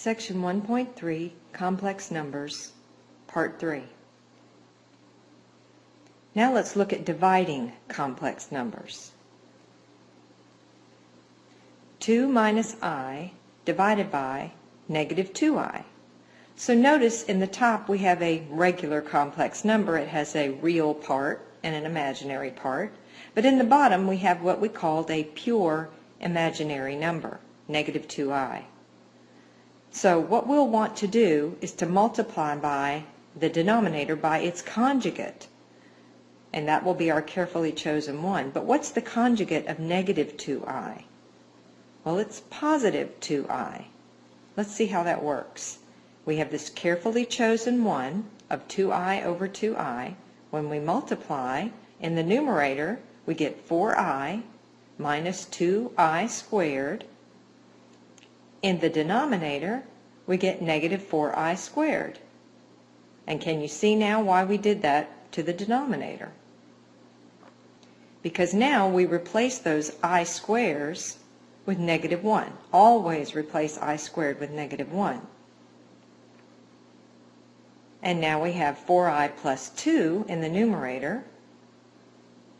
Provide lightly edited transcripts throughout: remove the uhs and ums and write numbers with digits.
Section 1.3, Complex Numbers, Part 3. Now let's look at dividing complex numbers. 2 minus I divided by negative 2I. So notice in the top we have a regular complex number. It has a real part and an imaginary part. But in the bottom we have what we called a pure imaginary number, negative 2I. So what we'll want to do is to multiply by the denominator by its conjugate. And that will be our carefully chosen 1. But what's the conjugate of negative 2I? Well, it's positive 2I. Let's see how that works. We have this carefully chosen 1 of 2I over 2I. When we multiply, in the numerator, we get 4I minus 2I squared. In the denominator, we get negative 4I squared. And can you see now why we did that to the denominator? Because now we replace those I squares with negative 1. Always replace I squared with negative 1. And now we have 4I plus 2 in the numerator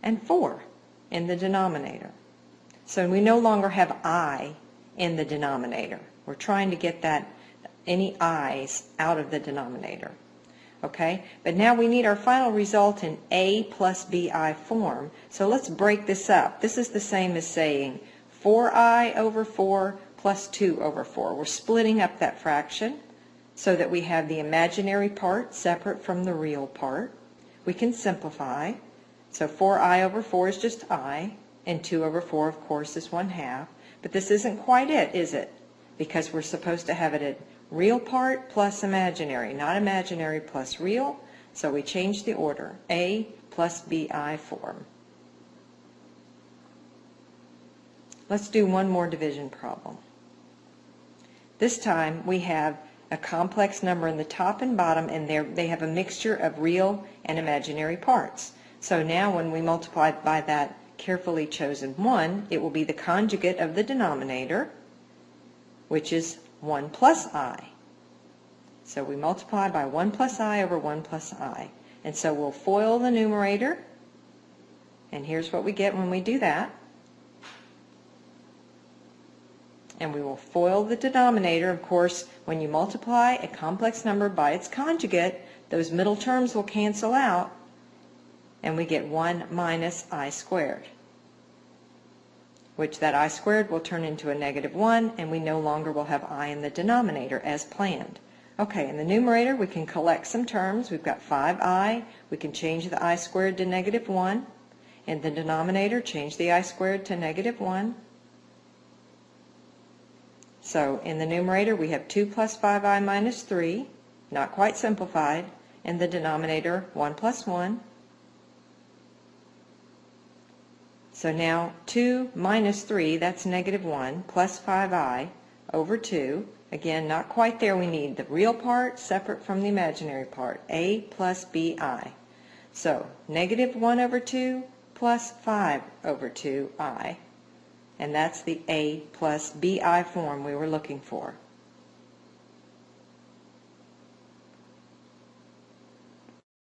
and 4 in the denominator. So we no longer have I in the denominator. We're trying to get any i's out of the denominator. Okay, but now we need our final result in a plus bi form. So let's break this up. This is the same as saying 4i over 4 plus 2 over 4. We're splitting up that fraction so that we have the imaginary part separate from the real part. We can simplify. So 4i over 4 is just I, and 2 over 4 of course is 1/2. But this isn't quite it, is it? Because we're supposed to have it at real part plus imaginary, not imaginary plus real. So we change the order, a plus bi form. Let's do one more division problem. This time we have a complex number in the top and bottom, and they have a mixture of real and imaginary parts. So now when we multiply by that carefully chosen 1, it will be the conjugate of the denominator, which is 1 plus I. So we multiply by 1 plus I over 1 plus I. And so we'll FOIL the numerator, and here's what we get when we do that. And we will FOIL the denominator. Of course, when you multiply a complex number by its conjugate, those middle terms will cancel out, and we get 1 minus I squared, which that I squared will turn into a negative 1, and we no longer will have I in the denominator as planned. Okay, in the numerator we can collect some terms. We've got 5I. We can change the I squared to negative 1. In the denominator, change the I squared to negative 1. So in the numerator we have 2 plus 5I minus 3, not quite simplified. In the denominator, 1 plus 1. So now 2 minus 3, that's negative 1, plus 5I over 2. Again, not quite there. We need the real part separate from the imaginary part, a plus bi. So negative 1 over 2 plus 5 over 2i. And that's the a plus bi form we were looking for.